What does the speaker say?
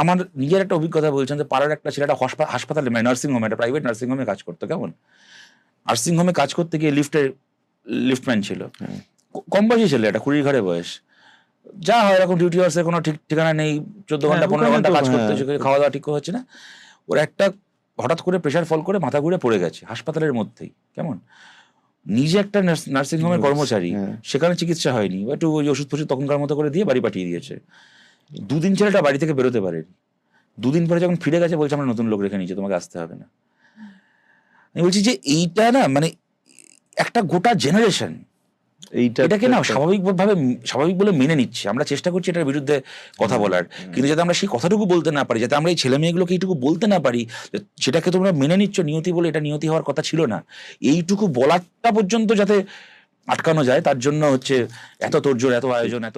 আমার নিজের একটা অভিজ্ঞতা বলছেন যে পাড়ার একটা ছেলেটা হাসপাতালে মানে নার্সিংহোমে, একটা প্রাইভেট নার্সিংহোমে কাজ করতো। কেমন নার্সিংহোমে কাজ করতে গিয়ে লিফটম্যান ছিল, কম বয়সী ছেলে, একটা 20 ঘরে বয়স। যা হয় এরকম ডিউটি আওয়ার্সের কোনো ঠিক ঠিকানা নেই, 14 ঘন্টা 15 ঘন্টা কাজ করতে হচ্ছে, খাওয়া দাওয়া ঠিক হচ্ছে না। ওর একটা হঠাৎ করে প্রেশার ফল করে মাথা ঘুরে পড়ে গেছে হাসপাতালের মধ্যেই। কেমন নিজে একটা নার্সিংহোমের কর্মচারী, সেখানে চিকিৎসা হয়নি, একটু ওই ওষুধ ফষুধ তখনকার মতো করে দিয়ে বাড়ি পাঠিয়ে দিয়েছে। 2 দিন ছেলেটা বাড়ি থেকে বেরোতে পারেনি। 2 দিন পরে যখন ফিরে গেছে বলছে আমরা নতুন লোক রেখে নিয়েছি, তোমাকে আসতে হবে না। আমি বলছি যে এইটা না মানে একটা গোটা জেনারেশন এটাকে না স্বাভাবিক বলে মেনে নিচ্ছে। আমরা চেষ্টা করছি এটার বিরুদ্ধে কথা বলার, কিন্তু যাতে আমরা সেই কথাটুকু বলতে না পারি, যাতে আমরা এই ছেলে মেয়েগুলোকে এইটুকু বলতে না পারি সেটাকে তোমরা মেনে নিচ্ছ নিয়তি বলে, এটা নিয়তি হওয়ার কথা ছিল না, এইটুকু বলাটা পর্যন্ত যাতে আটকানো যায়, তার জন্য হচ্ছে এত তোড়জোড়, এত আয়োজন, এত